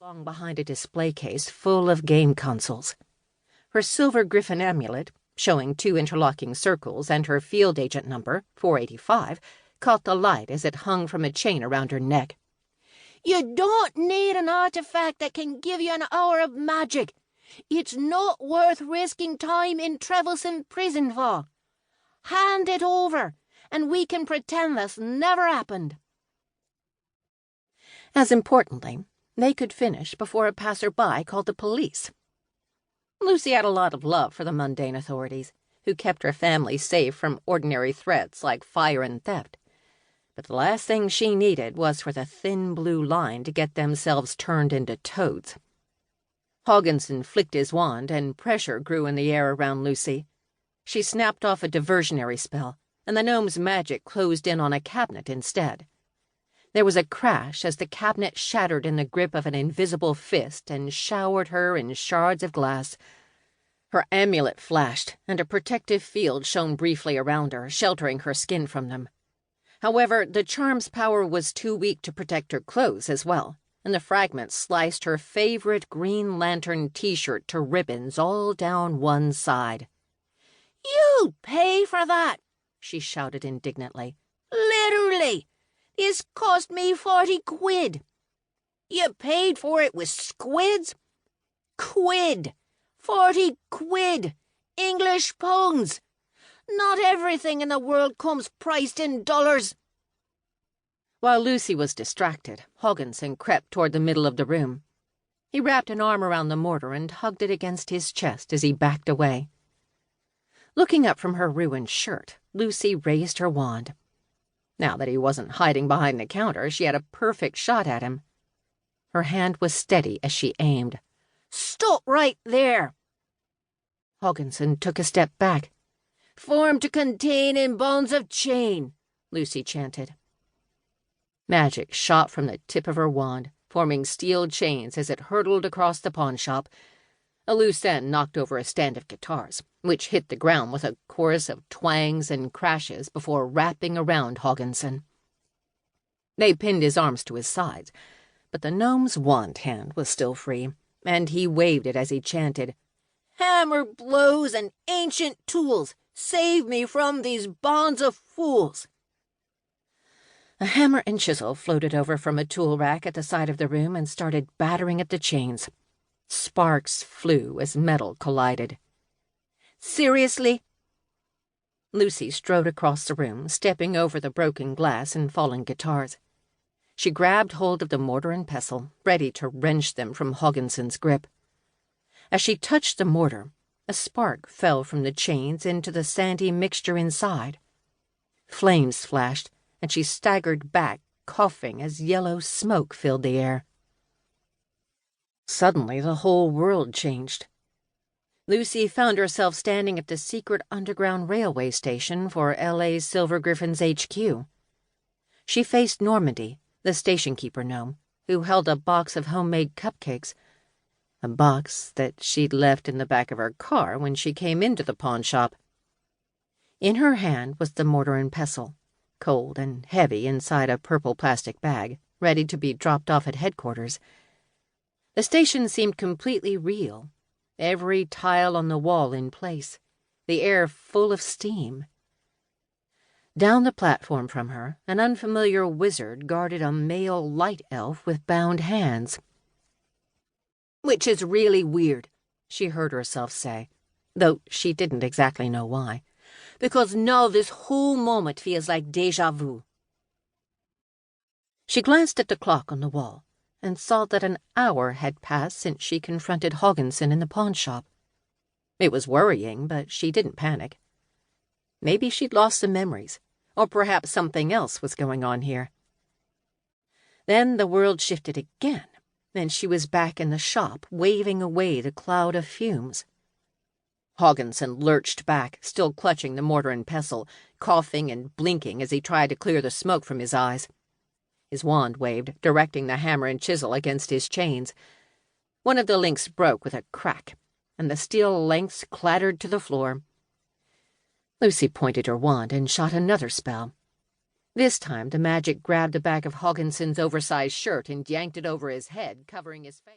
long behind a display case full of game consoles. Her silver griffin amulet, showing 2 interlocking circles and her field agent number, 485, caught the light as it hung from a chain around her neck. "You don't need an artifact that can give you an hour of magic. It's not worth risking time in Trevelyan prison for. Hand it over, and we can pretend this never happened." As importantly, they could finish before a passer-by called the police. Lucy had a lot of love for the mundane authorities, who kept her family safe from ordinary threats like fire and theft. But the last thing she needed was for the thin blue line to get themselves turned into toads. Hogginson flicked his wand, and pressure grew in the air around Lucy. She snapped off a diversionary spell, and the gnome's magic closed in on a cabinet instead. There was a crash as the cabinet shattered in the grip of an invisible fist and showered her in shards of glass. Her amulet flashed, and a protective field shone briefly around her, sheltering her skin from them. However, the charm's power was too weak to protect her clothes as well, and the fragments sliced her favorite Green Lantern t-shirt to ribbons all down one side. "You pay for that," she shouted indignantly. "Literally! This cost me 40 quid. You paid for it with squids? Quid! 40 quid! English pounds! Not everything in the world comes priced in dollars." While Lucy was distracted, Hogginson crept toward the middle of the room. He wrapped an arm around the mortar and hugged it against his chest as he backed away. Looking up from her ruined shirt, Lucy raised her wand. Now that he wasn't hiding behind the counter, she had a perfect shot at him. Her hand was steady as she aimed. "Stop right there!" Hogginson took a step back. "Form to contain in bonds of chain," Lucy chanted. Magic shot from the tip of her wand, forming steel chains as it hurtled across the pawnshop. A loose end knocked over a stand of guitars, which hit the ground with a chorus of twangs and crashes before wrapping around Hogginson. They pinned his arms to his sides, but the gnome's wand hand was still free, and he waved it as he chanted, "Hammer blows and ancient tools, save me from these bonds of fools." A hammer and chisel floated over from a tool rack at the side of the room and started battering at the chains. Sparks flew as metal collided. "Seriously?" Lucy strode across the room, stepping over the broken glass and fallen guitars. She grabbed hold of the mortar and pestle, ready to wrench them from Hogginson's grip. As she touched the mortar, a spark fell from the chains into the sandy mixture inside. Flames flashed, and she staggered back, coughing as yellow smoke filled the air. Suddenly, the whole world changed. Lucy found herself standing at the secret underground railway station for LA's Silver Griffins HQ. She faced Normandy, the station-keeper gnome, who held a box of homemade cupcakes, a box that she'd left in the back of her car when she came into the pawn shop. In her hand was the mortar and pestle, cold and heavy inside a purple plastic bag, ready to be dropped off at headquarters. The station seemed completely real, every tile on the wall in place, the air full of steam. Down the platform from her, an unfamiliar wizard guarded a male light elf with bound hands. "Which is really weird," she heard herself say, though she didn't exactly know why. "Because now this whole moment feels like déjà vu." She glanced at the clock on the wall and saw that an hour had passed since she confronted Hogginson in the pawnshop. It was worrying, but she didn't panic. Maybe she'd lost some memories, or perhaps something else was going on here. Then the world shifted again, and she was back in the shop, waving away the cloud of fumes. Hogginson lurched back, still clutching the mortar and pestle, coughing and blinking as he tried to clear the smoke from his eyes. His wand waved, directing the hammer and chisel against his chains. One of the links broke with a crack, and the steel lengths clattered to the floor. Lucy pointed her wand and shot another spell. This time the magic grabbed the back of Hogginson's oversized shirt and yanked it over his head, covering his face.